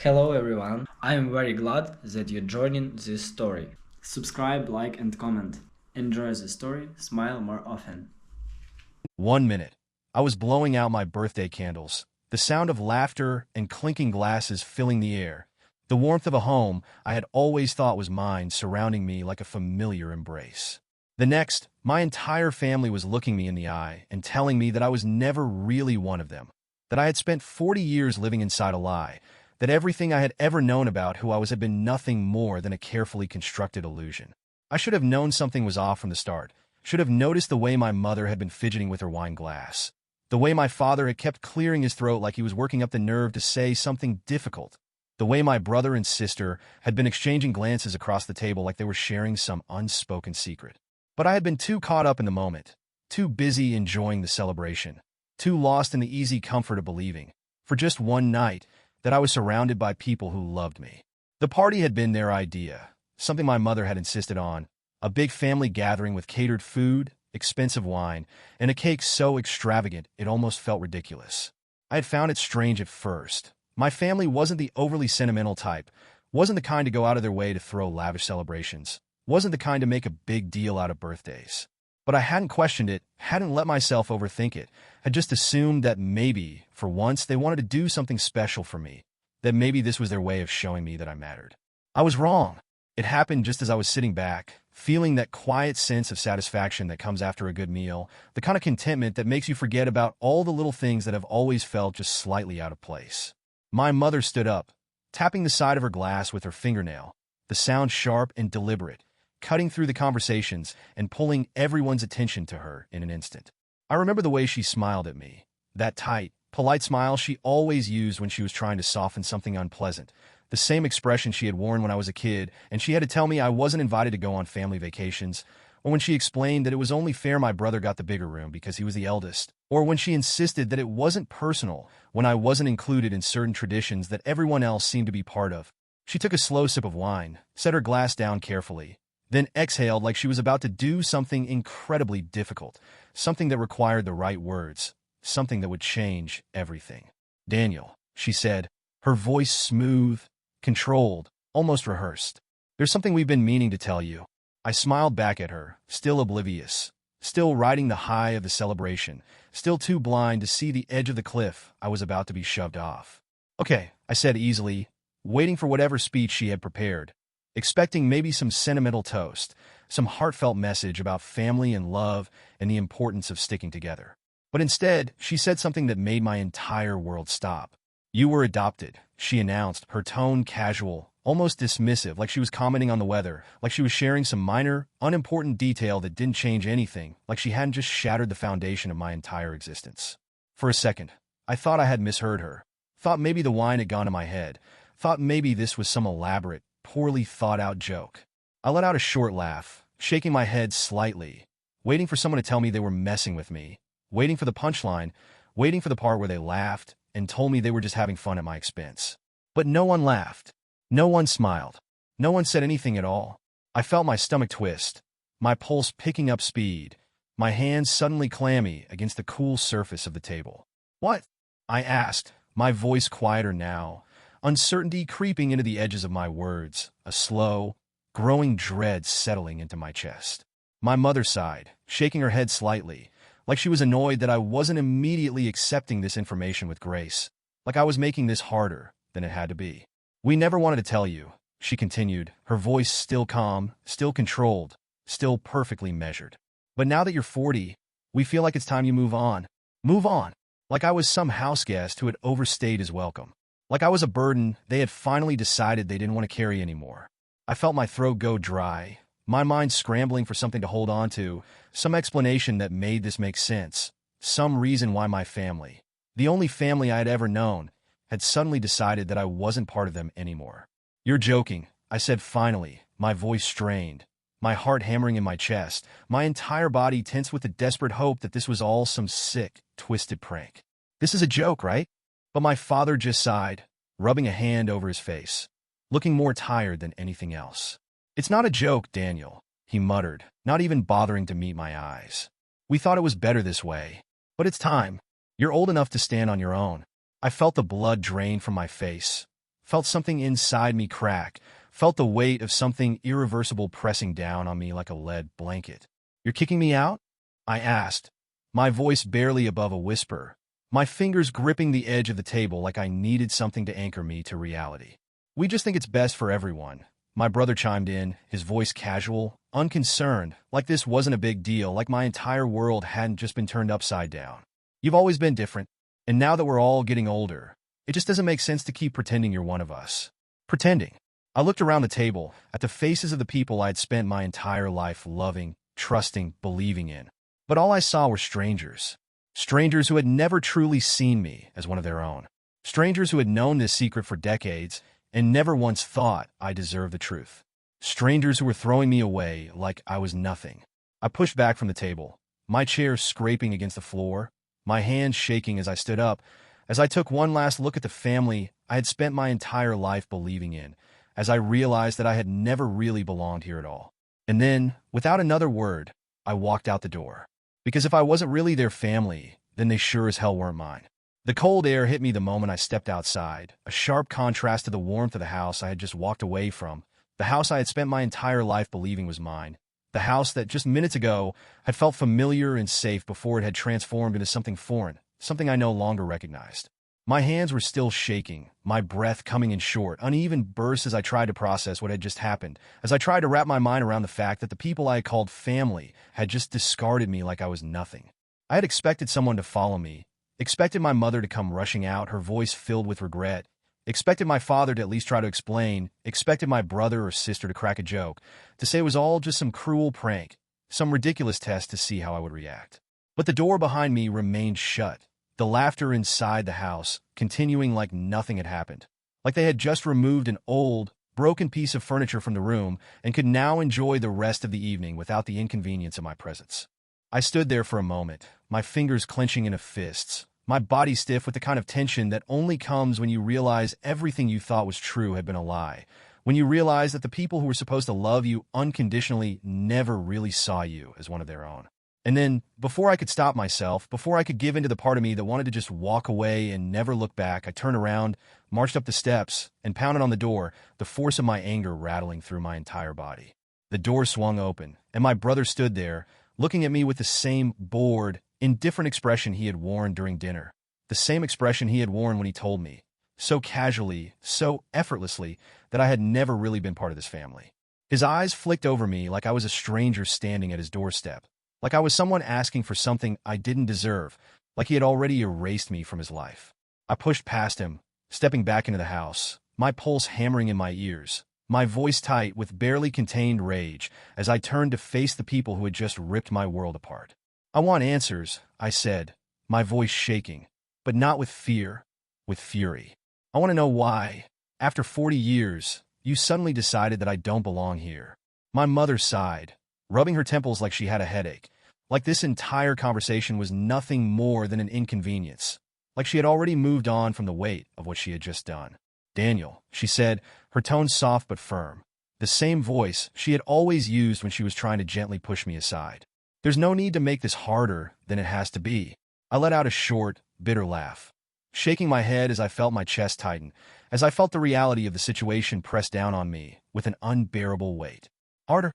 Hello everyone, I am very glad that you're joining this story. Subscribe, like and comment. Enjoy the story, smile more often. 1 minute. I was blowing out my birthday candles, the sound of laughter and clinking glasses filling the air, the warmth of a home I had always thought was mine surrounding me like a familiar embrace. The next, my entire family was looking me in the eye and telling me that I was never really one of them, that I had spent 40 years living inside a lie, that everything I had ever known about who I was had been nothing more than a carefully constructed illusion. I should have known something was off from the start, should have noticed the way my mother had been fidgeting with her wine glass, the way my father had kept clearing his throat like he was working up the nerve to say something difficult, the way my brother and sister had been exchanging glances across the table like they were sharing some unspoken secret. But I had been too caught up in the moment, too busy enjoying the celebration, too lost in the easy comfort of believing, for just one night, that I was surrounded by people who loved me. The party had been their idea, something my mother had insisted on, a big family gathering with catered food, expensive wine, and a cake so extravagant it almost felt ridiculous. I had found it strange at first. My family wasn't the overly sentimental type, wasn't the kind to go out of their way to throw lavish celebrations, wasn't the kind to make a big deal out of birthdays. But I hadn't questioned it, hadn't let myself overthink it, had just assumed that maybe, for once, they wanted to do something special for me, that maybe this was their way of showing me that I mattered. I was wrong. It happened just as I was sitting back, feeling that quiet sense of satisfaction that comes after a good meal, the kind of contentment that makes you forget about all the little things that have always felt just slightly out of place. My mother stood up, tapping the side of her glass with her fingernail, the sound sharp and deliberate, cutting through the conversations and pulling everyone's attention to her in an instant. I remember the way she smiled at me, that tight, polite smile she always used when she was trying to soften something unpleasant, the same expression she had worn when I was a kid and she had to tell me I wasn't invited to go on family vacations, or when she explained that it was only fair my brother got the bigger room because he was the eldest, or when she insisted that it wasn't personal when I wasn't included in certain traditions that everyone else seemed to be part of. She took a slow sip of wine, set her glass down carefully, then exhaled like she was about to do something incredibly difficult, something that required the right words, something that would change everything. "Daniel," she said, her voice smooth, controlled, almost rehearsed. "There's something we've been meaning to tell you." I smiled back at her, still oblivious, still riding the high of the celebration, still too blind to see the edge of the cliff I was about to be shoved off. "Okay," I said easily, waiting for whatever speech she had prepared, expecting maybe some sentimental toast, some heartfelt message about family and love and the importance of sticking together. But instead, she said something that made my entire world stop. "You were adopted," she announced, her tone casual, almost dismissive, like she was commenting on the weather, like she was sharing some minor, unimportant detail that didn't change anything, like she hadn't just shattered the foundation of my entire existence. For a second, I thought I had misheard her, thought maybe the wine had gone to my head, thought maybe this was some elaborate, poorly thought-out joke. I let out a short laugh, shaking my head slightly, waiting for someone to tell me they were messing with me, waiting for the punchline, waiting for the part where they laughed and told me they were just having fun at my expense. But no one laughed. No one smiled. No one said anything at all. I felt my stomach twist, my pulse picking up speed, my hands suddenly clammy against the cool surface of the table. "What?" I asked, my voice quieter now, uncertainty creeping into the edges of my words, a slow, growing dread settling into my chest. My mother sighed, shaking her head slightly, like she was annoyed that I wasn't immediately accepting this information with grace, like I was making this harder than it had to be. "We never wanted to tell you," she continued, her voice still calm, still controlled, still perfectly measured. "But now that you're 40, we feel like it's time you move on. Move on." Like I was some house guest who had overstayed his welcome. Like I was a burden they had finally decided they didn't want to carry anymore. I felt my throat go dry, my mind scrambling for something to hold on to, some explanation that made this make sense, some reason why my family, the only family I had ever known, had suddenly decided that I wasn't part of them anymore. "You're joking," I said finally, my voice strained, my heart hammering in my chest, my entire body tense with the desperate hope that this was all some sick, twisted prank. "This is a joke, right?" But my father just sighed, rubbing a hand over his face, looking more tired than anything else. "It's not a joke, Daniel," he muttered, not even bothering to meet my eyes. "We thought it was better this way. But it's time. You're old enough to stand on your own." I felt the blood drain from my face, felt something inside me crack, felt the weight of something irreversible pressing down on me like a lead blanket. "You're kicking me out?" I asked, my voice barely above a whisper, my fingers gripping the edge of the table like I needed something to anchor me to reality. "We just think it's best for everyone," my brother chimed in, his voice casual, unconcerned, like this wasn't a big deal, like my entire world hadn't just been turned upside down. "You've always been different, and now that we're all getting older, it just doesn't make sense to keep pretending you're one of us." Pretending. I looked around the table, at the faces of the people I had spent my entire life loving, trusting, believing in. But all I saw were strangers. Strangers who had never truly seen me as one of their own. Strangers who had known this secret for decades and never once thought I deserved the truth. Strangers who were throwing me away like I was nothing. I pushed back from the table, my chair scraping against the floor, my hands shaking as I stood up, as I took one last look at the family I had spent my entire life believing in, as I realized that I had never really belonged here at all. And then, without another word, I walked out the door. Because if I wasn't really their family, then they sure as hell weren't mine. The cold air hit me the moment I stepped outside, a sharp contrast to the warmth of the house I had just walked away from, the house I had spent my entire life believing was mine, the house that just minutes ago had felt familiar and safe before it had transformed into something foreign, something I no longer recognized. My hands were still shaking, my breath coming in short, uneven bursts as I tried to process what had just happened, as I tried to wrap my mind around the fact that the people I had called family had just discarded me like I was nothing. I had expected someone to follow me, expected my mother to come rushing out, her voice filled with regret, expected my father to at least try to explain, expected my brother or sister to crack a joke, to say it was all just some cruel prank, some ridiculous test to see how I would react. But the door behind me remained shut, the laughter inside the house continuing like nothing had happened, like they had just removed an old, broken piece of furniture from the room and could now enjoy the rest of the evening without the inconvenience of my presence. I stood there for a moment, my fingers clenching into fists, my body stiff with the kind of tension that only comes when you realize everything you thought was true had been a lie, when you realize that the people who were supposed to love you unconditionally never really saw you as one of their own. And then, before I could stop myself, before I could give in to the part of me that wanted to just walk away and never look back, I turned around, marched up the steps, and pounded on the door, the force of my anger rattling through my entire body. The door swung open, and my brother stood there, looking at me with the same bored, indifferent expression he had worn during dinner, the same expression he had worn when he told me, so casually, so effortlessly, that I had never really been part of this family. His eyes flicked over me like I was a stranger standing at his doorstep, like I was someone asking for something I didn't deserve, like he had already erased me from his life. I pushed past him, stepping back into the house, my pulse hammering in my ears, my voice tight with barely contained rage as I turned to face the people who had just ripped my world apart. "I want answers," I said, my voice shaking, but not with fear, with fury. "I want to know why, after 40 years, you suddenly decided that I don't belong here." My mother sighed, rubbing her temples like she had a headache, like this entire conversation was nothing more than an inconvenience, like she had already moved on from the weight of what she had just done. "Daniel," she said, her tone soft but firm, the same voice she had always used when she was trying to gently push me aside. "There's no need to make this harder than it has to be." I let out a short, bitter laugh, shaking my head as I felt my chest tighten, as I felt the reality of the situation press down on me with an unbearable weight. "Harder?"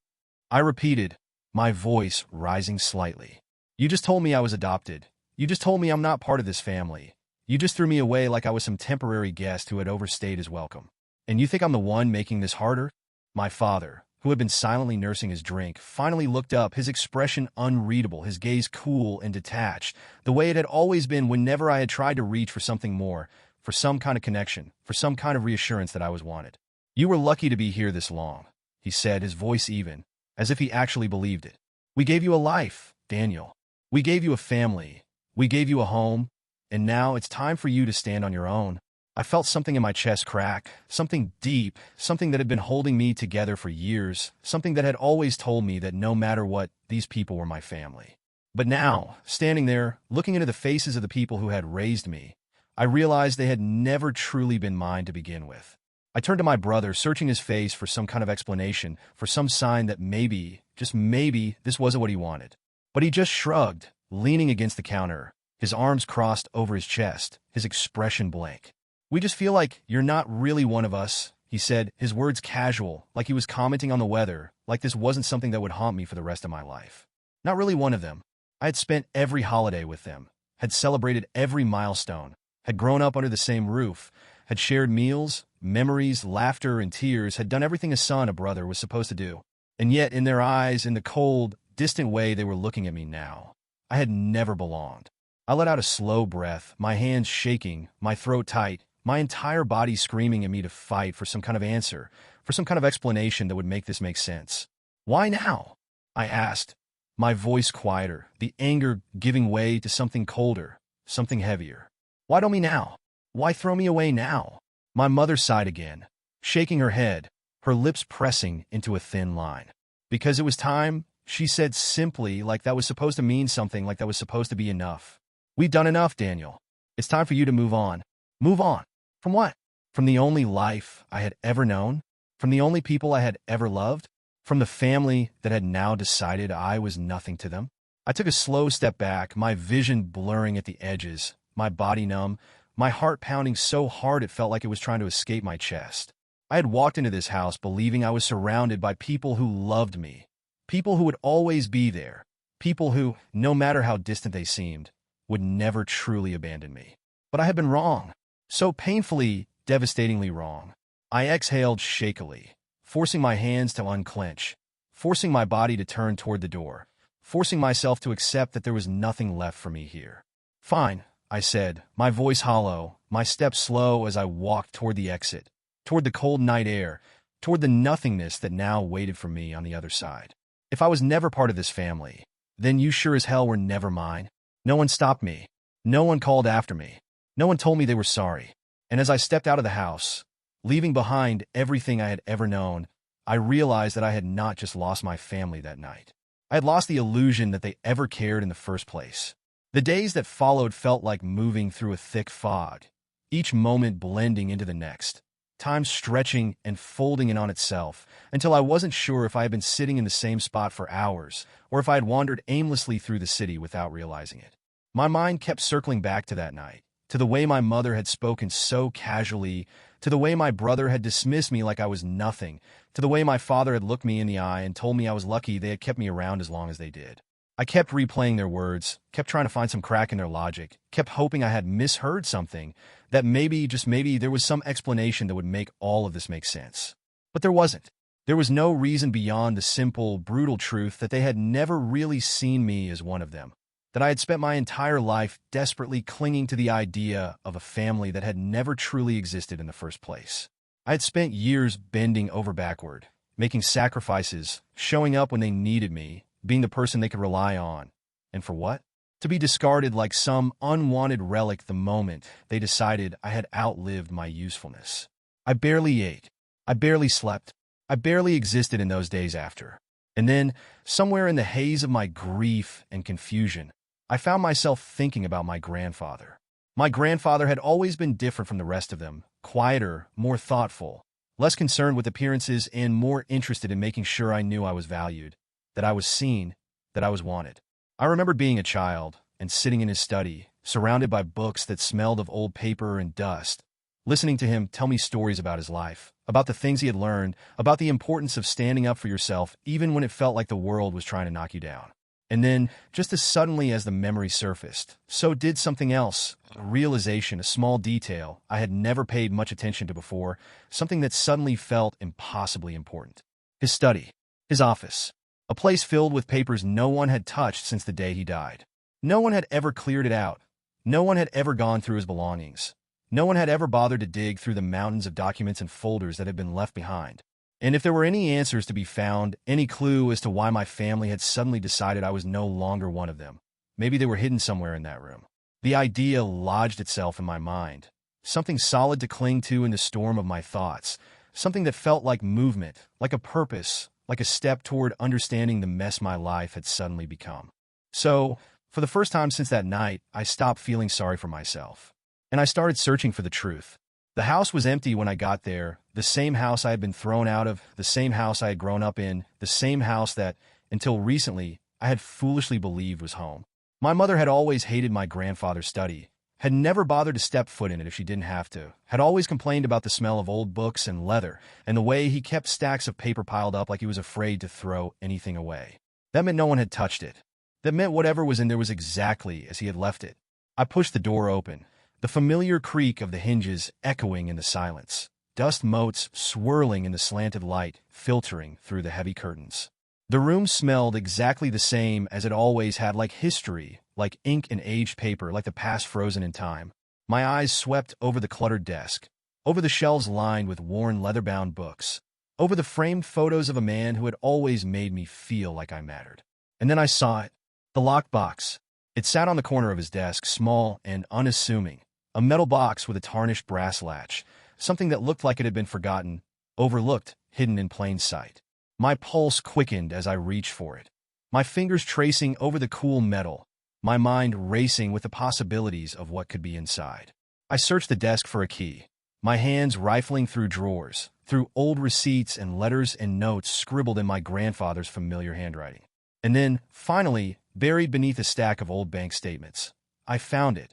I repeated, my voice rising slightly. "You just told me I was adopted. You just told me I'm not part of this family. You just threw me away like I was some temporary guest who had overstayed his welcome. And you think I'm the one making this harder?" My father, who had been silently nursing his drink, finally looked up, his expression unreadable, his gaze cool and detached, the way it had always been whenever I had tried to reach for something more, for some kind of connection, for some kind of reassurance that I was wanted. "You were lucky to be here this long," he said, his voice even, as if he actually believed it. "We gave you a life, Daniel. We gave you a family. We gave you a home. And now it's time for you to stand on your own." I felt something in my chest crack, something deep, something that had been holding me together for years, something that had always told me that no matter what, these people were my family. But now, standing there, looking into the faces of the people who had raised me, I realized they had never truly been mine to begin with. I turned to my brother, searching his face for some kind of explanation, for some sign that maybe, just maybe, this wasn't what he wanted. But he just shrugged, leaning against the counter, his arms crossed over his chest, his expression blank. We just feel like you're not really one of us, he said, his words casual, like he was commenting on the weather, like this wasn't something that would haunt me for the rest of my life. Not really one of them. I had spent every holiday with them, had celebrated every milestone, had grown up under the same roof, had shared meals, memories, laughter, and tears, had done everything a son, a brother, was supposed to do. And yet, in their eyes, in the cold, distant way they were looking at me now, I had never belonged. I let out a slow breath, my hands shaking, my throat tight, my entire body screaming at me to fight for some kind of answer, for some kind of explanation that would make this make sense. Why now? I asked, my voice quieter, the anger giving way to something colder, something heavier. Why don't me now? Why throw me away now? My mother sighed again, shaking her head, her lips pressing into a thin line. Because it was time, she said simply, like that was supposed to mean something, like that was supposed to be enough. We've done enough, Daniel. It's time for you to move on. Move on. From what? From the only life I had ever known? From the only people I had ever loved? From the family that had now decided I was nothing to them? I took a slow step back, my vision blurring at the edges, my body numb, my heart pounding so hard it felt like it was trying to escape my chest. I had walked into this house believing I was surrounded by people who loved me, people who would always be there, people who, no matter how distant they seemed, would never truly abandon me. But I had been wrong. So painfully, devastatingly wrong. I exhaled shakily, forcing my hands to unclench, forcing my body to turn toward the door, forcing myself to accept that there was nothing left for me here. Fine, I said, my voice hollow, my steps slow as I walked toward the exit, toward the cold night air, toward the nothingness that now waited for me on the other side. If I was never part of this family, then you sure as hell were never mine. No one stopped me. No one called after me. No one told me they were sorry. And as I stepped out of the house, leaving behind everything I had ever known, I realized that I had not just lost my family that night. I had lost the illusion that they ever cared in the first place. The days that followed felt like moving through a thick fog, each moment blending into the next, time stretching and folding in on itself, until I wasn't sure if I had been sitting in the same spot for hours, or if I had wandered aimlessly through the city without realizing it. My mind kept circling back to that night, to the way my mother had spoken so casually, to the way my brother had dismissed me like I was nothing, to the way my father had looked me in the eye and told me I was lucky they had kept me around as long as they did. I kept replaying their words, kept trying to find some crack in their logic, kept hoping I had misheard something, that maybe, just maybe, there was some explanation that would make all of this make sense. But there wasn't. There was no reason beyond the simple, brutal truth that they had never really seen me as one of them, that I had spent my entire life desperately clinging to the idea of a family that had never truly existed in the first place. I had spent years bending over backward, making sacrifices, showing up when they needed me, being the person they could rely on. And for what? To be discarded like some unwanted relic the moment they decided I had outlived my usefulness. I barely ate. I barely slept. I barely existed in those days after. And then, somewhere in the haze of my grief and confusion, I found myself thinking about my grandfather. My grandfather had always been different from the rest of them, quieter, more thoughtful, less concerned with appearances and more interested in making sure I knew I was valued, that I was seen, that I was wanted. I remembered being a child and sitting in his study, surrounded by books that smelled of old paper and dust, listening to him tell me stories about his life, about the things he had learned, about the importance of standing up for yourself even when it felt like the world was trying to knock you down. And then, just as suddenly as the memory surfaced, so did something else, a realization, a small detail I had never paid much attention to before, something that suddenly felt impossibly important. His study, his office, a place filled with papers no one had touched since the day he died. No one had ever cleared it out. No one had ever gone through his belongings. No one had ever bothered to dig through the mountains of documents and folders that had been left behind. And if there were any answers to be found, any clue as to why my family had suddenly decided I was no longer one of them, maybe they were hidden somewhere in that room. The idea lodged itself in my mind, something solid to cling to in the storm of my thoughts, something that felt like movement, like a purpose, like a step toward understanding the mess my life had suddenly become. So, for the first time since that night, I stopped feeling sorry for myself. And I started searching for the truth. The house was empty when I got there, the same house I had been thrown out of, the same house I had grown up in, the same house that, until recently, I had foolishly believed was home. My mother had always hated my grandfather's study, had never bothered to step foot in it if she didn't have to, had always complained about the smell of old books and leather, and the way he kept stacks of paper piled up like he was afraid to throw anything away. That meant no one had touched it. That meant whatever was in there was exactly as he had left it. I pushed the door open, the familiar creak of the hinges echoing in the silence, dust motes swirling in the slanted light filtering through the heavy curtains. The room smelled exactly the same as it always had, like history, like ink and aged paper, like the past frozen in time. My eyes swept over the cluttered desk, over the shelves lined with worn leather-bound books, over the framed photos of a man who had always made me feel like I mattered. And then I saw it, the locked box. It sat on the corner of his desk, small and unassuming, a metal box with a tarnished brass latch, something that looked like it had been forgotten, overlooked, hidden in plain sight. My pulse quickened as I reached for it, my fingers tracing over the cool metal, my mind racing with the possibilities of what could be inside. I searched the desk for a key, my hands rifling through drawers, through old receipts and letters and notes scribbled in my grandfather's familiar handwriting. And then, finally, buried beneath a stack of old bank statements, I found it.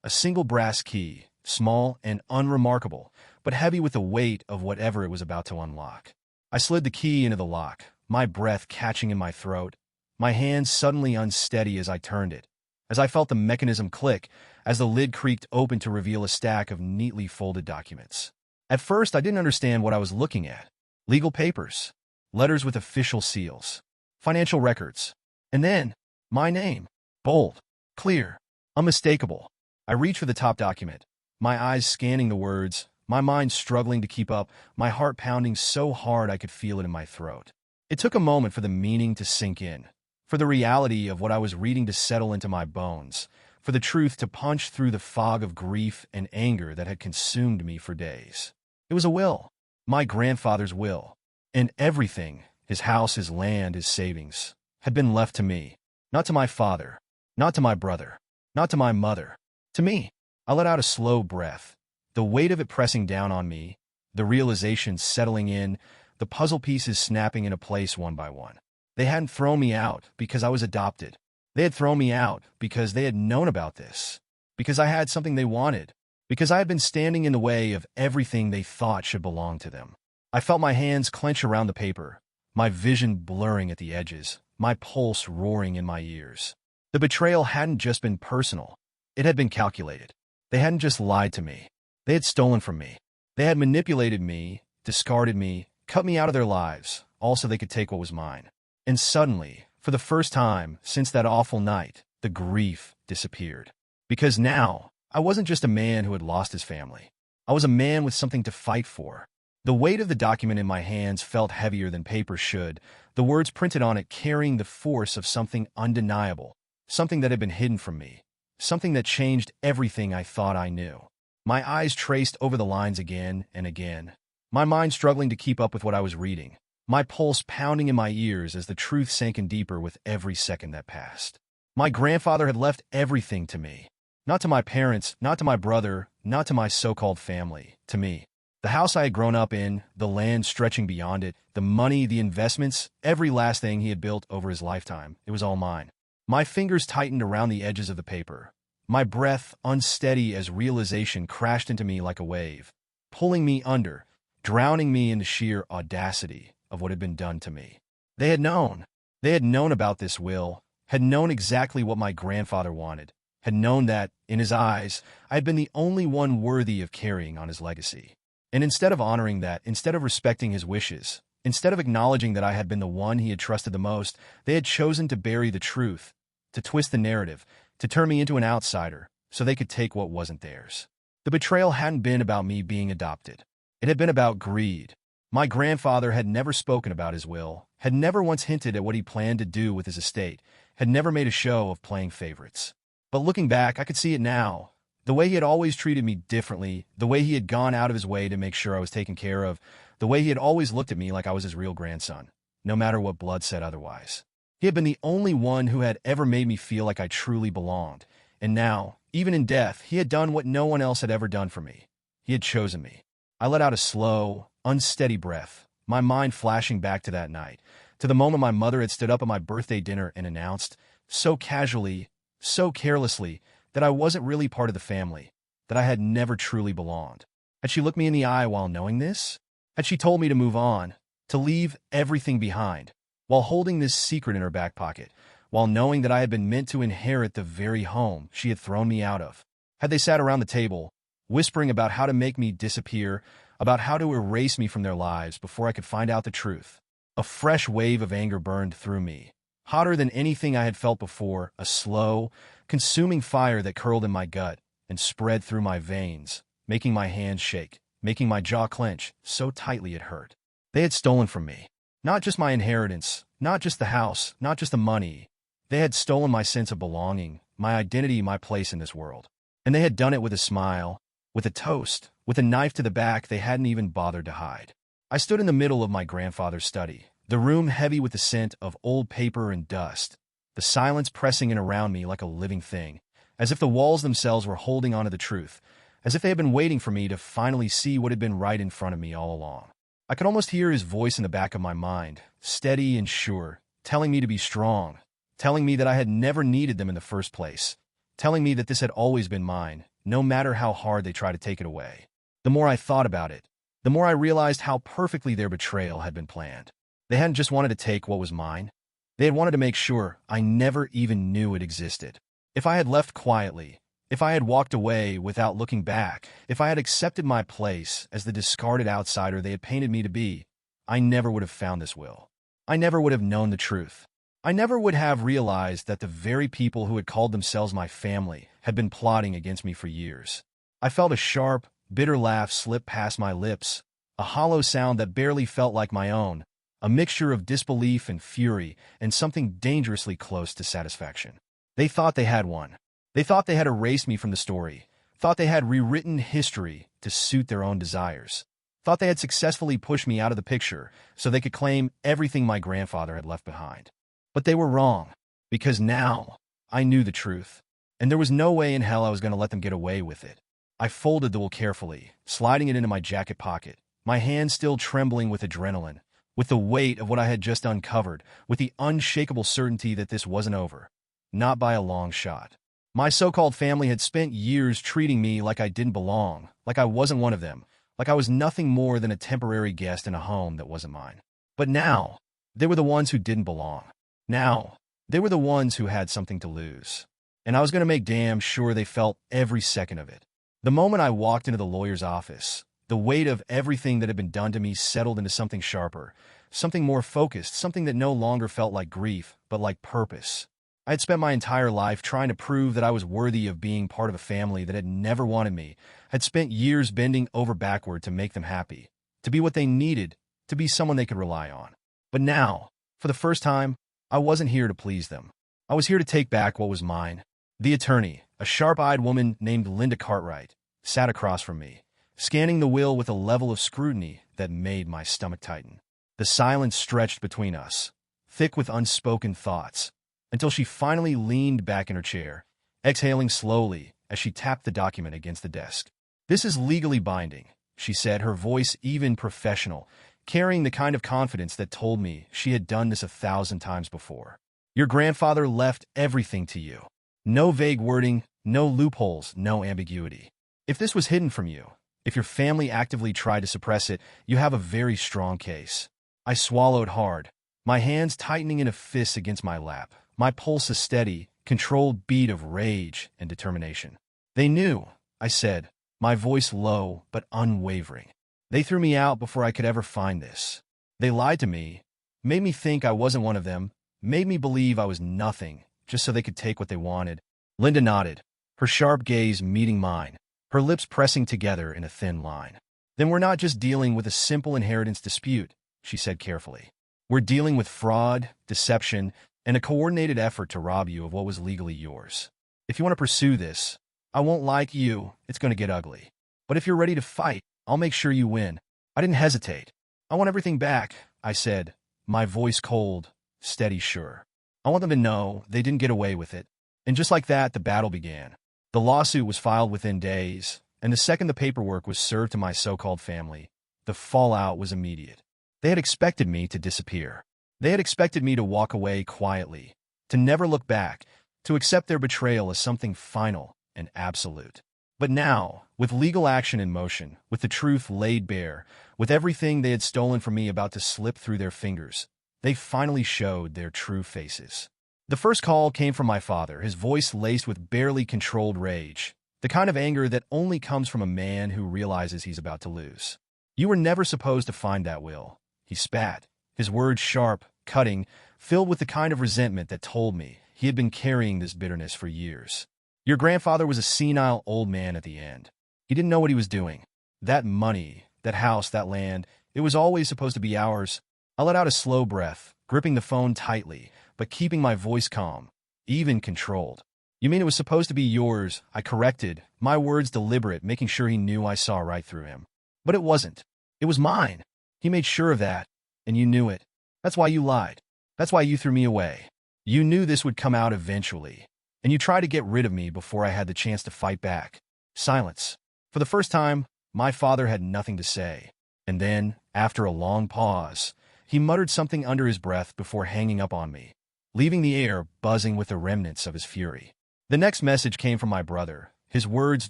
A single brass key, small and unremarkable, but heavy with the weight of whatever it was about to unlock. I slid the key into the lock, my breath catching in my throat, my hands suddenly unsteady as I turned it, as I felt the mechanism click, as the lid creaked open to reveal a stack of neatly folded documents. At first, I didn't understand what I was looking at. Legal papers, letters with official seals, financial records, and then, my name, bold, clear, unmistakable. I reached for the top document, my eyes scanning the words, my mind struggling to keep up, my heart pounding so hard I could feel it in my throat. It took a moment for the meaning to sink in, for the reality of what I was reading to settle into my bones, for the truth to punch through the fog of grief and anger that had consumed me for days. It was a will, my grandfather's will, and everything, his house, his land, his savings, had been left to me, not to my father, not to my brother, not to my mother, to me. I let out a slow breath, the weight of it pressing down on me, the realization settling in, the puzzle pieces snapping into place one by one. They hadn't thrown me out because I was adopted. They had thrown me out because they had known about this, because I had something they wanted, because I had been standing in the way of everything they thought should belong to them. I felt my hands clench around the paper, my vision blurring at the edges, my pulse roaring in my ears. The betrayal hadn't just been personal. It had been calculated. They hadn't just lied to me. They had stolen from me. They had manipulated me, discarded me, cut me out of their lives, all so they could take what was mine. And suddenly, for the first time since that awful night, the grief disappeared. Because now, I wasn't just a man who had lost his family. I was a man with something to fight for. The weight of the document in my hands felt heavier than paper should, the words printed on it carrying the force of something undeniable, something that had been hidden from me, something that changed everything I thought I knew. My eyes traced over the lines again and again, my mind struggling to keep up with what I was reading, my pulse pounding in my ears as the truth sank in deeper with every second that passed. My grandfather had left everything to me. Not to my parents, not to my brother, not to my so-called family, to me. The house I had grown up in, the land stretching beyond it, the money, the investments, every last thing he had built over his lifetime, it was all mine. My fingers tightened around the edges of the paper, my breath unsteady as realization crashed into me like a wave, pulling me under, drowning me in the sheer audacity of what had been done to me. They had known. They had known about this will, had known exactly what my grandfather wanted, had known that, in his eyes, I had been the only one worthy of carrying on his legacy. And instead of honoring that, instead of respecting his wishes, instead of acknowledging that I had been the one he had trusted the most, they had chosen to bury the truth, to twist the narrative, to turn me into an outsider, so they could take what wasn't theirs. The betrayal hadn't been about me being adopted. It had been about greed. My grandfather had never spoken about his will, had never once hinted at what he planned to do with his estate, had never made a show of playing favorites. But looking back, I could see it now. The way he had always treated me differently, the way he had gone out of his way to make sure I was taken care of, the way he had always looked at me like I was his real grandson, no matter what blood said otherwise. He had been the only one who had ever made me feel like I truly belonged. And now, even in death, he had done what no one else had ever done for me. He had chosen me. I let out a slow, unsteady breath, my mind flashing back to that night, to the moment my mother had stood up at my birthday dinner and announced, so casually, so carelessly, that I wasn't really part of the family, that I had never truly belonged. Had she looked me in the eye while knowing this? Had she told me to move on, to leave everything behind, while holding this secret in her back pocket, while knowing that I had been meant to inherit the very home she had thrown me out of? Had they sat around the table, whispering about how to make me disappear, about how to erase me from their lives before I could find out the truth? A fresh wave of anger burned through me, hotter than anything I had felt before, a slow, consuming fire that curled in my gut and spread through my veins, making my hands shake, making my jaw clench so tightly it hurt. They had stolen from me. Not just my inheritance, not just the house, not just the money. They had stolen my sense of belonging, my identity, my place in this world. And they had done it with a smile, with a toast, with a knife to the back they hadn't even bothered to hide. I stood in the middle of my grandfather's study, the room heavy with the scent of old paper and dust, the silence pressing in around me like a living thing, as if the walls themselves were holding on to the truth, as if they had been waiting for me to finally see what had been right in front of me all along. I could almost hear his voice in the back of my mind, steady and sure, telling me to be strong, telling me that I had never needed them in the first place, telling me that this had always been mine, no matter how hard they tried to take it away. The more I thought about it, the more I realized how perfectly their betrayal had been planned. They hadn't just wanted to take what was mine. They had wanted to make sure I never even knew it existed. If I had left quietly, if I had walked away without looking back, if I had accepted my place as the discarded outsider they had painted me to be, I never would have found this will. I never would have known the truth. I never would have realized that the very people who had called themselves my family had been plotting against me for years. I felt a sharp, bitter laugh slip past my lips, a hollow sound that barely felt like my own, a mixture of disbelief and fury and something dangerously close to satisfaction. They thought they had won. They thought they had erased me from the story, thought they had rewritten history to suit their own desires, thought they had successfully pushed me out of the picture so they could claim everything my grandfather had left behind. But they were wrong, because now I knew the truth, and there was no way in hell I was going to let them get away with it. I folded the will carefully, sliding it into my jacket pocket, my hands still trembling with adrenaline, with the weight of what I had just uncovered, with the unshakable certainty that this wasn't over. Not by a long shot. My so-called family had spent years treating me like I didn't belong, like I wasn't one of them, like I was nothing more than a temporary guest in a home that wasn't mine. But now, they were the ones who didn't belong. Now, they were the ones who had something to lose. And I was going to make damn sure they felt every second of it. The moment I walked into the lawyer's office, the weight of everything that had been done to me settled into something sharper, something more focused, something that no longer felt like grief, but like purpose. I had spent my entire life trying to prove that I was worthy of being part of a family that had never wanted me, had spent years bending over backward to make them happy, to be what they needed, to be someone they could rely on. But now, for the first time, I wasn't here to please them. I was here to take back what was mine. The attorney, a sharp-eyed woman named Linda Cartwright, sat across from me, scanning the will with a level of scrutiny that made my stomach tighten. The silence stretched between us, thick with unspoken thoughts, until she finally leaned back in her chair, exhaling slowly as she tapped the document against the desk. "This is legally binding," she said, her voice even professional, carrying the kind of confidence that told me she had done this 1,000 times before. "Your grandfather left everything to you. No vague wording, no loopholes, no ambiguity. If this was hidden from you, if your family actively tried to suppress it, you have a very strong case." I swallowed hard, my hands tightening in a fist against my lap, my pulse a steady, controlled beat of rage and determination. "They knew," I said, my voice low but unwavering. "They threw me out before I could ever find this. They lied to me, made me think I wasn't one of them, made me believe I was nothing, just so they could take what they wanted." Linda nodded, her sharp gaze meeting mine, her lips pressing together in a thin line. "Then we're not just dealing with a simple inheritance dispute," she said carefully. "We're dealing with fraud, deception, and a coordinated effort to rob you of what was legally yours. If you want to pursue this, I won't like you, it's going to get ugly. But if you're ready to fight, I'll make sure you win." I didn't hesitate. "I want everything back," I said, my voice cold, steady, sure. "I want them to know they didn't get away with it." And just like that, the battle began. The lawsuit was filed within days, and the second the paperwork was served to my so-called family, the fallout was immediate. They had expected me to disappear. They had expected me to walk away quietly, to never look back, to accept their betrayal as something final, and absolute. But now, with legal action in motion, with the truth laid bare, with everything they had stolen from me about to slip through their fingers, they finally showed their true faces. The first call came from my father, his voice laced with barely controlled rage, the kind of anger that only comes from a man who realizes he's about to lose. "You were never supposed to find that will," he spat, his words sharp, cutting, filled with the kind of resentment that told me he had been carrying this bitterness for years. "Your grandfather was a senile old man at the end. He didn't know what he was doing. That money, that house, that land, it was always supposed to be ours." I let out a slow breath, gripping the phone tightly, but keeping my voice calm, even controlled. "You mean it was supposed to be yours?" I corrected, my words deliberate, making sure he knew I saw right through him. "But it wasn't. It was mine. He made sure of that, and you knew it. That's why you lied. That's why you threw me away. You knew this would come out eventually, and you tried to get rid of me before I had the chance to fight back." Silence. For the first time, my father had nothing to say. And then, after a long pause, he muttered something under his breath before hanging up on me, leaving the air buzzing with the remnants of his fury. The next message came from my brother, his words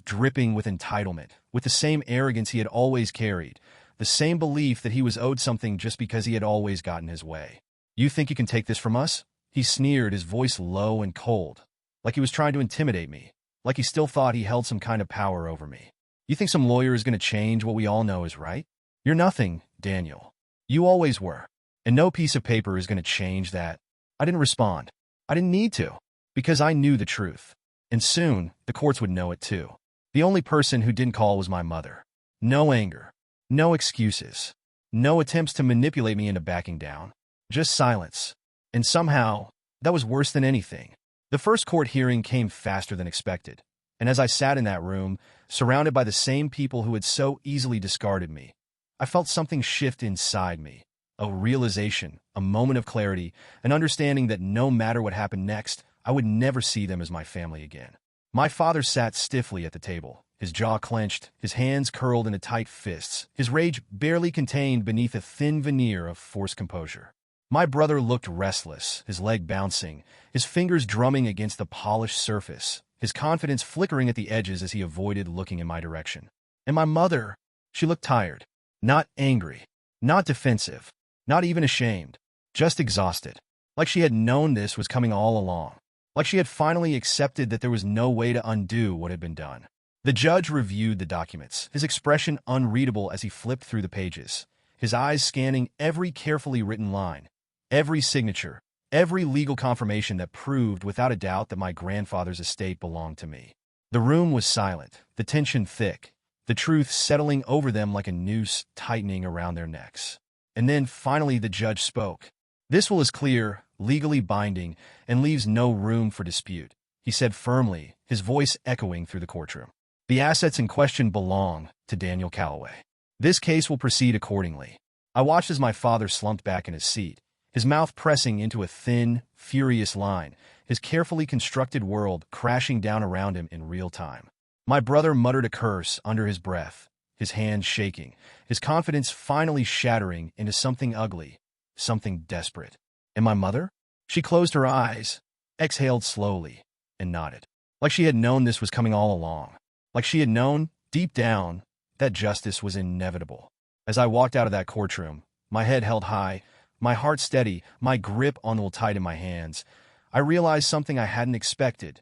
dripping with entitlement, with the same arrogance he had always carried, the same belief that he was owed something just because he had always gotten his way. "You think you can take this from us?" He sneered, his voice low and cold, like he was trying to intimidate me, like he still thought he held some kind of power over me. "You think some lawyer is going to change what we all know is right? You're nothing, Daniel. You always were. And no piece of paper is going to change that." I didn't respond. I didn't need to, because I knew the truth. And soon, the courts would know it too. The only person who didn't call was my mother. No anger. No excuses. No attempts to manipulate me into backing down. Just silence. And somehow, that was worse than anything. The first court hearing came faster than expected. And as I sat in that room, surrounded by the same people who had so easily discarded me, I felt something shift inside me. A realization, a moment of clarity, an understanding that no matter what happened next, I would never see them as my family again. My father sat stiffly at the table, his jaw clenched, his hands curled into tight fists, his rage barely contained beneath a thin veneer of forced composure. My brother looked restless, his leg bouncing, his fingers drumming against the polished surface, his confidence flickering at the edges as he avoided looking in my direction. And my mother, she looked tired, not angry, not defensive, not even ashamed, just exhausted, like she had known this was coming all along, like she had finally accepted that there was no way to undo what had been done. The judge reviewed the documents, his expression unreadable as he flipped through the pages, his eyes scanning every carefully written line, every signature, every legal confirmation that proved without a doubt that my grandfather's estate belonged to me. The room was silent, the tension thick, the truth settling over them like a noose tightening around their necks. And then, finally, the judge spoke. "This will is clear, legally binding, and leaves no room for dispute," he said firmly, his voice echoing through the courtroom. "The assets in question belong to Daniel Calloway. This case will proceed accordingly." I watched as my father slumped back in his seat, his mouth pressing into a thin, furious line, his carefully constructed world crashing down around him in real time. My brother muttered a curse under his breath, his hands shaking, his confidence finally shattering into something ugly, something desperate. And my mother? She closed her eyes, exhaled slowly, and nodded, like she had known this was coming all along, like she had known, deep down, that justice was inevitable. As I walked out of that courtroom, my head held high, my heart steady, my grip on the will tight in my hands, I realized something I hadn't expected.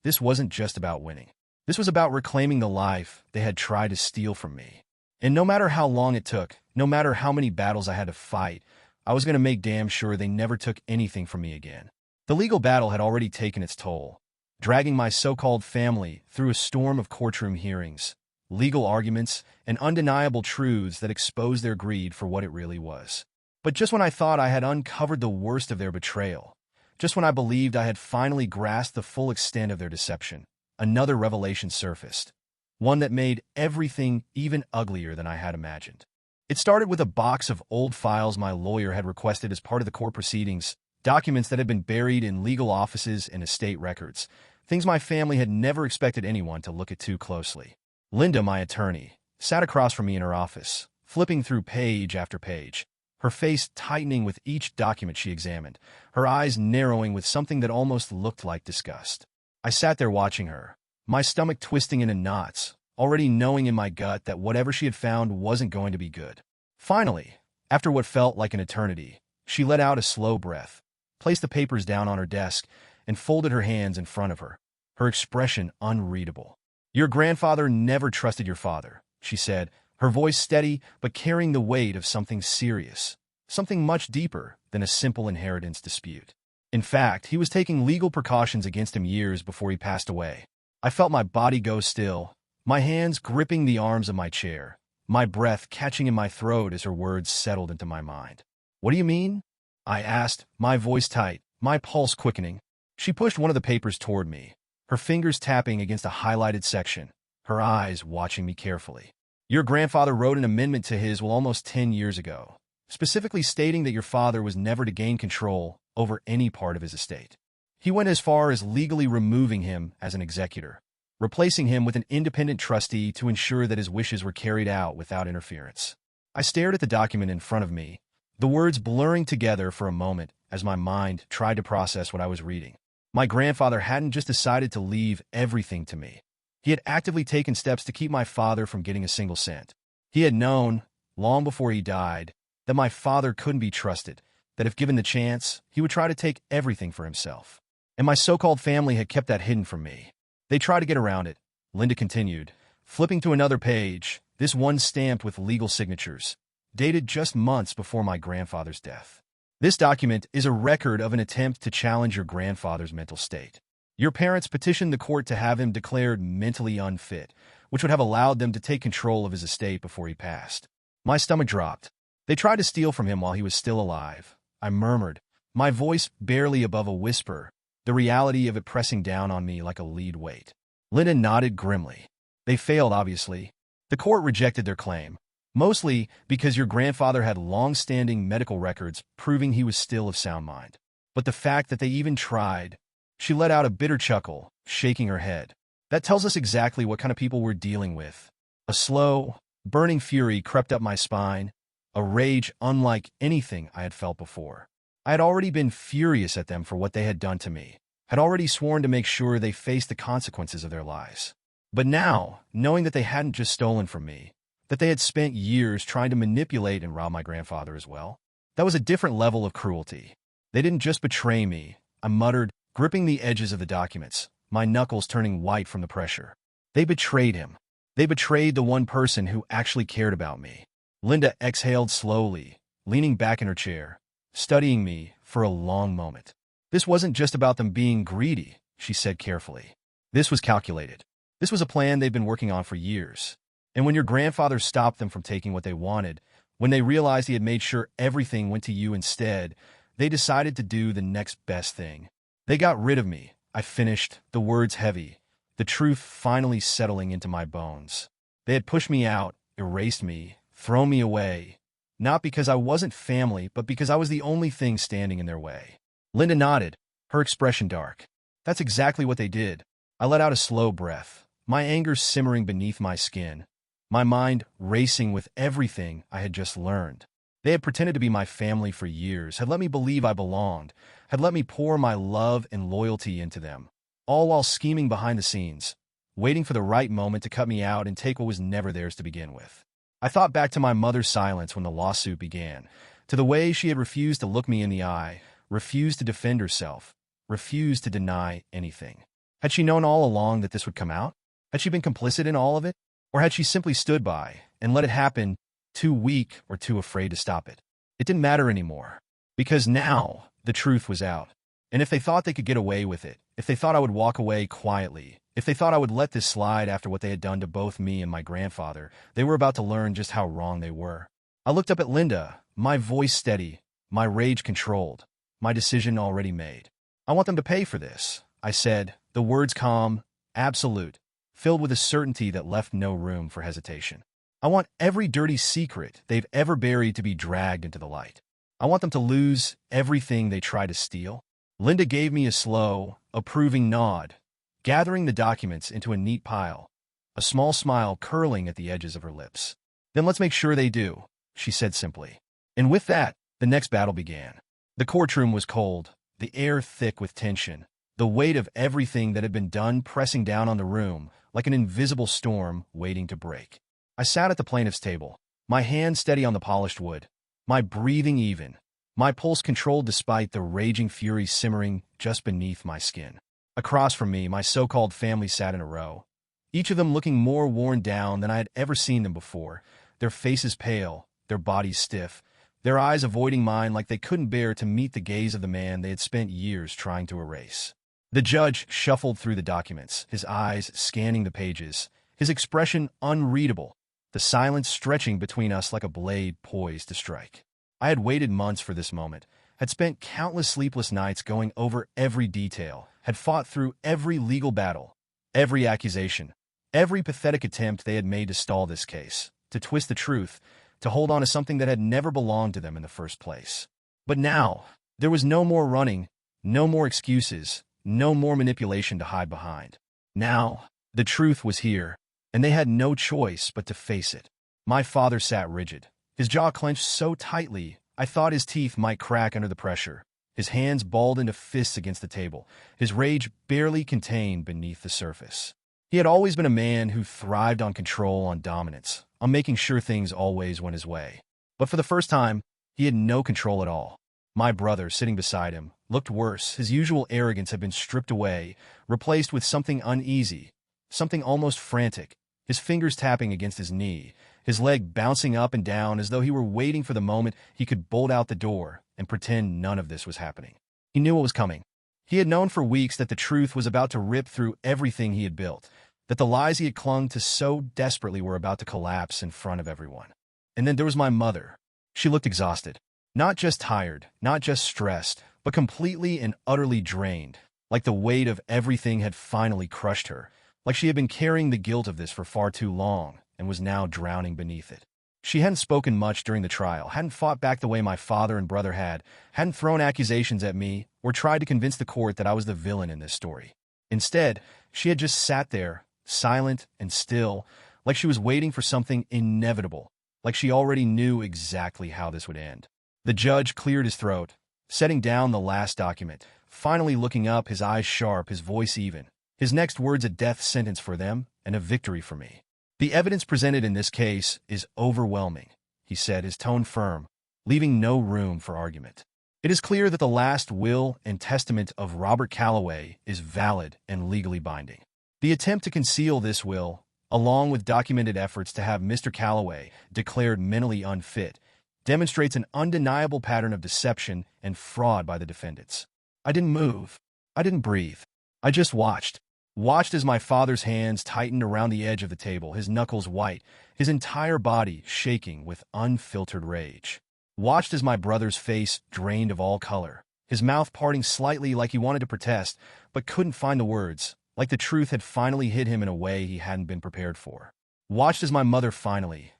This wasn't just about winning. This was about reclaiming the life they had tried to steal from me. And no matter how long it took, no matter how many battles I had to fight, I was going to make damn sure they never took anything from me again. The legal battle had already taken its toll, dragging my so-called family through a storm of courtroom hearings, legal arguments, and undeniable truths that exposed their greed for what it really was. But just when I thought I had uncovered the worst of their betrayal, just when I believed I had finally grasped the full extent of their deception, another revelation surfaced, one that made everything even uglier than I had imagined. It started with a box of old files my lawyer had requested as part of the court proceedings, documents that had been buried in legal offices and estate records, things my family had never expected anyone to look at too closely. Linda, my attorney, sat across from me in her office, flipping through page after page, her face tightening with each document she examined, her eyes narrowing with something that almost looked like disgust. I sat there watching her, my stomach twisting into knots, already knowing in my gut that whatever she had found wasn't going to be good. Finally, after what felt like an eternity, she let out a slow breath, placed the papers down on her desk, and folded her hands in front of her, her expression unreadable. "Your grandfather never trusted your father," she said, her voice steady but carrying the weight of something serious, something much deeper than a simple inheritance dispute. In fact, he was taking legal precautions against him years before he passed away. I felt my body go still, my hands gripping the arms of my chair, my breath catching in my throat as her words settled into my mind. "What do you mean?" I asked, my voice tight, my pulse quickening. She pushed one of the papers toward me, her fingers tapping against a highlighted section, her eyes watching me carefully. "Your grandfather wrote an amendment to his will almost 10 years ago, specifically stating that your father was never to gain control over any part of his estate. He went as far as legally removing him as an executor, replacing him with an independent trustee to ensure that his wishes were carried out without interference." I stared at the document in front of me, the words blurring together for a moment as my mind tried to process what I was reading. My grandfather hadn't just decided to leave everything to me. He had actively taken steps to keep my father from getting a single cent. He had known, long before he died, that my father couldn't be trusted, that if given the chance, he would try to take everything for himself. And my so-called family had kept that hidden from me. "They tried to get around it," Linda continued, flipping to another page, this one stamped with legal signatures, dated just months before my grandfather's death. "This document is a record of an attempt to challenge your grandfather's mental state. Your parents petitioned the court to have him declared mentally unfit, which would have allowed them to take control of his estate before he passed." My stomach dropped. "They tried to steal from him while he was still alive," I murmured, my voice barely above a whisper, the reality of it pressing down on me like a lead weight. Linda nodded grimly. "They failed, obviously. The court rejected their claim, mostly because your grandfather had long-standing medical records proving he was still of sound mind. But the fact that they even tried—" She let out a bitter chuckle, shaking her head. "That tells us exactly what kind of people we're dealing with." A slow, burning fury crept up my spine, a rage unlike anything I had felt before. I had already been furious at them for what they had done to me, had already sworn to make sure they faced the consequences of their lies. But now, knowing that they hadn't just stolen from me, that they had spent years trying to manipulate and rob my grandfather as well, that was a different level of cruelty. "They didn't just betray me," I muttered, gripping the edges of the documents, my knuckles turning white from the pressure. "They betrayed him. They betrayed the one person who actually cared about me." Linda exhaled slowly, leaning back in her chair, studying me for a long moment. "This wasn't just about them being greedy," she said carefully. "This was calculated. This was a plan they've been working on for years. And when your grandfather stopped them from taking what they wanted, when they realized he had made sure everything went to you instead, they decided to do the next best thing. They got rid of me," I finished, the words heavy, the truth finally settling into my bones. "They had pushed me out, erased me, thrown me away, not because I wasn't family, but because I was the only thing standing in their way." Linda nodded, her expression dark. "That's exactly what they did." I let out a slow breath, my anger simmering beneath my skin, my mind racing with everything I had just learned. They had pretended to be my family for years, had let me believe I belonged, had let me pour my love and loyalty into them, all while scheming behind the scenes, waiting for the right moment to cut me out and take what was never theirs to begin with. I thought back to my mother's silence when the lawsuit began, to the way she had refused to look me in the eye, refused to defend herself, refused to deny anything. Had she known all along that this would come out? Had she been complicit in all of it? Or had she simply stood by and let it happen, too weak or too afraid to stop it? It didn't matter anymore, because now the truth was out. And if they thought they could get away with it, if they thought I would walk away quietly, if they thought I would let this slide after what they had done to both me and my grandfather, they were about to learn just how wrong they were. I looked up at Linda, my voice steady, my rage controlled, my decision already made. "I want them to pay for this," I said, the words calm, absolute, filled with a certainty that left no room for hesitation. "I want every dirty secret they've ever buried to be dragged into the light. I want them to lose everything they try to steal." Linda gave me a slow, approving nod, gathering the documents into a neat pile, a small smile curling at the edges of her lips. "Then let's make sure they do," she said simply. And with that, the next battle began. The courtroom was cold, the air thick with tension, the weight of everything that had been done pressing down on the room like an invisible storm waiting to break. I sat at the plaintiff's table, my hand steady on the polished wood, my breathing even, my pulse controlled despite the raging fury simmering just beneath my skin. Across from me, my so-called family sat in a row, each of them looking more worn down than I had ever seen them before, their faces pale, their bodies stiff, their eyes avoiding mine like they couldn't bear to meet the gaze of the man they had spent years trying to erase. The judge shuffled through the documents, his eyes scanning the pages, his expression unreadable, the silence stretching between us like a blade poised to strike. I had waited months for this moment, had spent countless sleepless nights going over every detail, had fought through every legal battle, every accusation, every pathetic attempt they had made to stall this case, to twist the truth, to hold on to something that had never belonged to them in the first place. But now, there was no more running, no more excuses, no more manipulation to hide behind. Now, the truth was here, and they had no choice but to face it. My father sat rigid, his jaw clenched so tightly I thought his teeth might crack under the pressure, his hands balled into fists against the table, his rage barely contained beneath the surface. He had always been a man who thrived on control, on dominance, on making sure things always went his way. But for the first time, he had no control at all. My brother, sitting beside him, looked worse. His usual arrogance had been stripped away, replaced with something uneasy, something almost frantic, his fingers tapping against his knee, his leg bouncing up and down as though he were waiting for the moment he could bolt out the door and pretend none of this was happening. He knew what was coming. He had known for weeks that the truth was about to rip through everything he had built, that the lies he had clung to so desperately were about to collapse in front of everyone. And then there was my mother. She looked exhausted. Not just tired, not just stressed, but completely and utterly drained, like the weight of everything had finally crushed her, like she had been carrying the guilt of this for far too long and was now drowning beneath it. She hadn't spoken much during the trial, hadn't fought back the way my father and brother had, hadn't thrown accusations at me or tried to convince the court that I was the villain in this story. Instead, she had just sat there, silent and still, like she was waiting for something inevitable, like she already knew exactly how this would end. The judge cleared his throat, setting down the last document, finally looking up, his eyes sharp, his voice even. His next words a death sentence for them and a victory for me. The evidence presented in this case is overwhelming, he said, his tone firm, leaving no room for argument. It is clear that the last will and testament of Robert Calloway is valid and legally binding. The attempt to conceal this will, along with documented efforts to have Mr. Calloway declared mentally unfit, demonstrates an undeniable pattern of deception and fraud by the defendants. I didn't move. I didn't breathe. I just watched. Watched as my father's hands tightened around the edge of the table, his knuckles white, his entire body shaking with unfiltered rage. Watched as my brother's face drained of all color, his mouth parting slightly like he wanted to protest, but couldn't find the words, like the truth had finally hit him in a way he hadn't been prepared for. Watched as my mother finally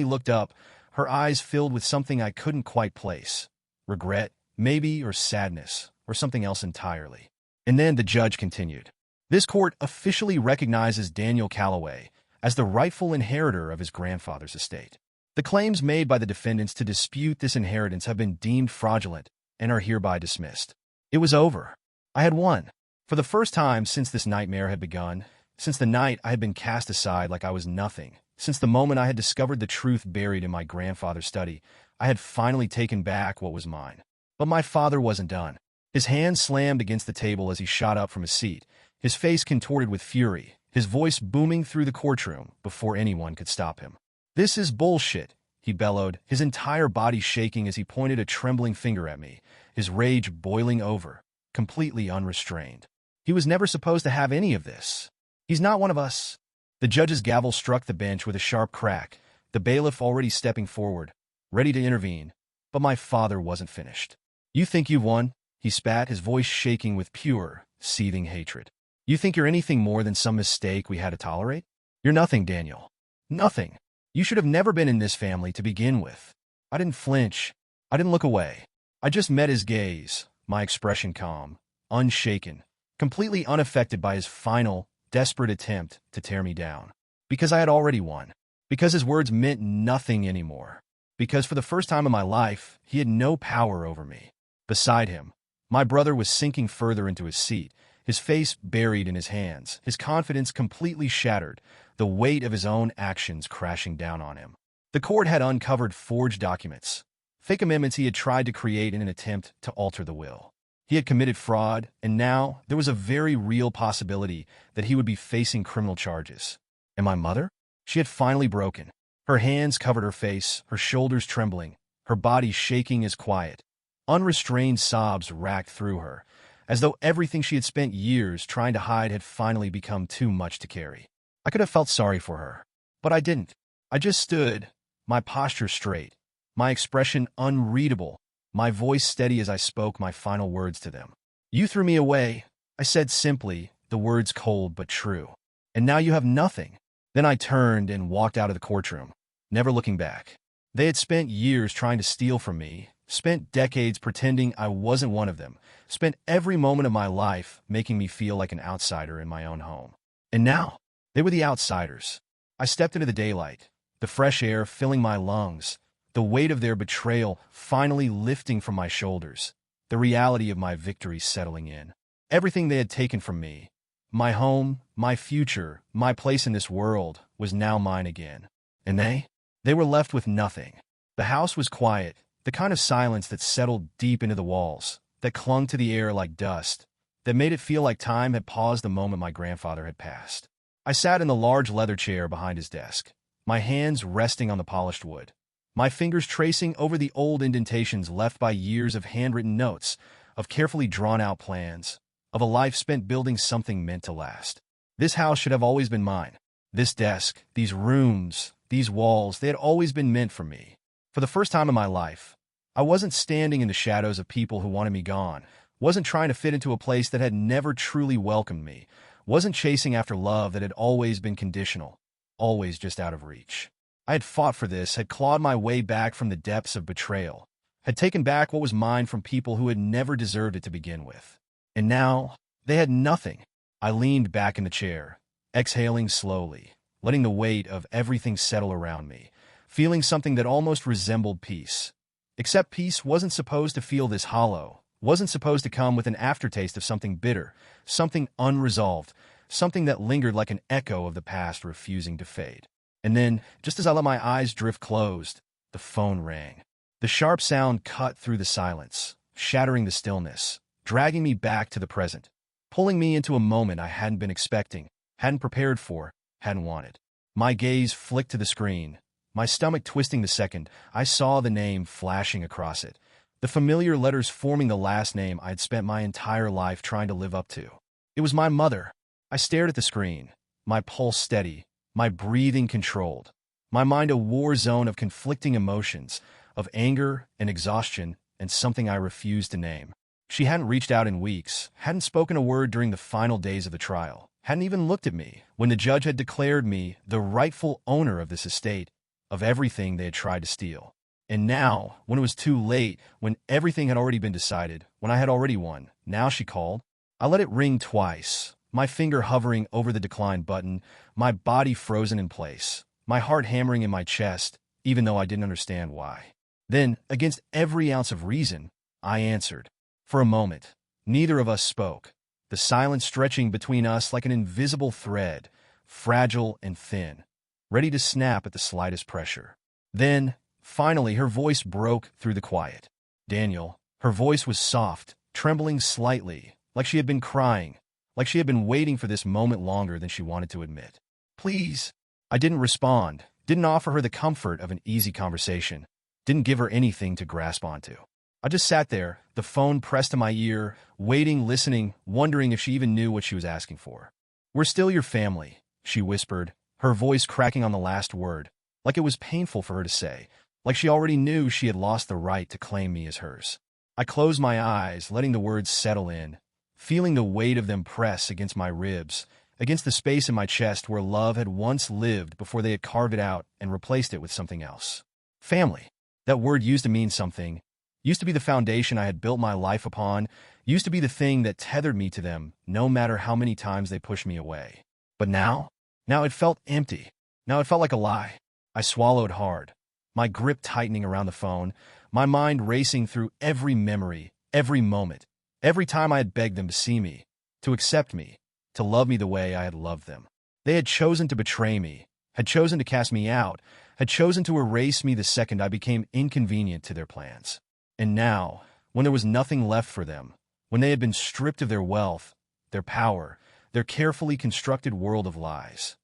looked up, her eyes filled with something I couldn't quite place. Regret, maybe, or sadness, or something else entirely. And then the judge continued. This court officially recognizes Daniel Calloway as the rightful inheritor of his grandfather's estate. The claims made by the defendants to dispute this inheritance have been deemed fraudulent and are hereby dismissed. It was over. I had won. For the first time since this nightmare had begun, since the night I had been cast aside like I was nothing, since the moment I had discovered the truth buried in my grandfather's study, I had finally taken back what was mine. But my father wasn't done. His hand slammed against the table as he shot up from his seat, his face contorted with fury, his voice booming through the courtroom before anyone could stop him. "This is bullshit," he bellowed, his entire body shaking as he pointed a trembling finger at me, his rage boiling over, completely unrestrained. He was never supposed to have any of this. He's not one of us. The judge's gavel struck the bench with a sharp crack, the bailiff already stepping forward, ready to intervene. But my father wasn't finished. "You think you've won?" he spat, his voice shaking with pure, seething hatred. "You think you're anything more than some mistake we had to tolerate? You're nothing, Daniel. Nothing. You should have never been in this family to begin with." I didn't flinch. I didn't look away. I just met his gaze, my expression calm, unshaken, completely unaffected by his final, desperate attempt to tear me down. Because I had already won. Because his words meant nothing anymore. Because for the first time in my life, he had no power over me. Beside him, my brother was sinking further into his seat, his face buried in his hands, his confidence completely shattered, the weight of his own actions crashing down on him. The court had uncovered forged documents, fake amendments he had tried to create in an attempt to alter the will. He had committed fraud, and now there was a very real possibility that he would be facing criminal charges. And my mother? She had finally broken. Her hands covered her face, her shoulders trembling, her body shaking as quiet. Unrestrained sobs racked through her, as though everything she had spent years trying to hide had finally become too much to carry. I could have felt sorry for her, but I didn't. I just stood, my posture straight, my expression unreadable, my voice steady as I spoke my final words to them. "You threw me away," I said simply, the words cold but true. "And now you have nothing." Then I turned and walked out of the courtroom, never looking back. They had spent years trying to steal from me, spent decades pretending I wasn't one of them, spent every moment of my life making me feel like an outsider in my own home. And now, they were the outsiders. I stepped into the daylight, the fresh air filling my lungs, the weight of their betrayal finally lifting from my shoulders, the reality of my victory settling in. Everything they had taken from me, my home, my future, my place in this world, was now mine again. And they were left with nothing. The house was quiet, the kind of silence that settled deep into the walls, that clung to the air like dust, that made it feel like time had paused the moment my grandfather had passed. I sat in the large leather chair behind his desk, my hands resting on the polished wood, my fingers tracing over the old indentations left by years of handwritten notes, of carefully drawn-out plans, of a life spent building something meant to last. This house should have always been mine. This desk, these rooms, these walls, they had always been meant for me. For the first time in my life, I wasn't standing in the shadows of people who wanted me gone, wasn't trying to fit into a place that had never truly welcomed me, wasn't chasing after love that had always been conditional, always just out of reach. I had fought for this, had clawed my way back from the depths of betrayal, had taken back what was mine from people who had never deserved it to begin with. And now, they had nothing. I leaned back in the chair, exhaling slowly, letting the weight of everything settle around me, feeling something that almost resembled peace. Except peace wasn't supposed to feel this hollow, wasn't supposed to come with an aftertaste of something bitter, something unresolved, something that lingered like an echo of the past refusing to fade. And then, just as I let my eyes drift closed, the phone rang. The sharp sound cut through the silence, shattering the stillness, dragging me back to the present, pulling me into a moment I hadn't been expecting, hadn't prepared for, hadn't wanted. My gaze flicked to the screen, my stomach twisting the second I saw the name flashing across it, the familiar letters forming the last name I'd spent my entire life trying to live up to. It was my mother. I stared at the screen, my pulse steady, my breathing controlled, my mind a war zone of conflicting emotions, of anger and exhaustion and something I refused to name. She hadn't reached out in weeks, hadn't spoken a word during the final days of the trial, hadn't even looked at me when the judge had declared me the rightful owner of this estate, of everything they had tried to steal. And now, when it was too late, when everything had already been decided, when I had already won, now she called. I let it ring twice, my finger hovering over the decline button, my body frozen in place, my heart hammering in my chest, even though I didn't understand why. Then, against every ounce of reason, I answered. For a moment, neither of us spoke, the silence stretching between us like an invisible thread, fragile and thin, ready to snap at the slightest pressure. Then, finally, her voice broke through the quiet. "Daniel." Her voice was soft, trembling slightly, like she had been crying, like she had been waiting for this moment longer than she wanted to admit. "Please." I didn't respond, didn't offer her the comfort of an easy conversation, didn't give her anything to grasp onto. I just sat there, the phone pressed to my ear, waiting, listening, wondering if she even knew what she was asking for. "We're still your family," she whispered, her voice cracking on the last word, like it was painful for her to say, like she already knew she had lost the right to claim me as hers. I closed my eyes, letting the words settle in, feeling the weight of them press against my ribs, against the space in my chest where love had once lived before they had carved it out and replaced it with something else. Family. That word used to mean something, used to be the foundation I had built my life upon, used to be the thing that tethered me to them, no matter how many times they pushed me away. But now it felt empty. Now it felt like a lie. I swallowed hard, my grip tightening around the phone, my mind racing through every memory, every moment, every time I had begged them to see me, to accept me, to love me the way I had loved them. They had chosen to betray me, had chosen to cast me out, had chosen to erase me the second I became inconvenient to their plans. And now, when there was nothing left for them, when they had been stripped of their wealth, their power, their carefully constructed world of lies,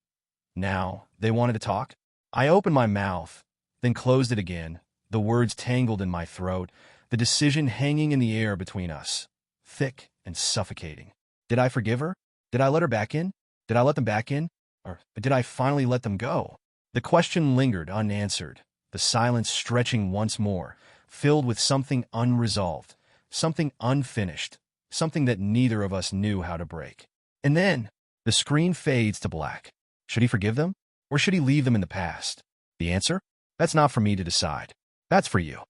now they wanted to talk? I opened my mouth, then closed it again, the words tangled in my throat, the decision hanging in the air between us, thick and suffocating. Did I forgive her? Did I let her back in? Did I let them back in? Or did I finally let them go? The question lingered unanswered, the silence stretching once more, filled with something unresolved, something unfinished, something that neither of us knew how to break. And then, the screen fades to black. Should he forgive them? Or should he leave them in the past? The answer? That's not for me to decide. That's for you.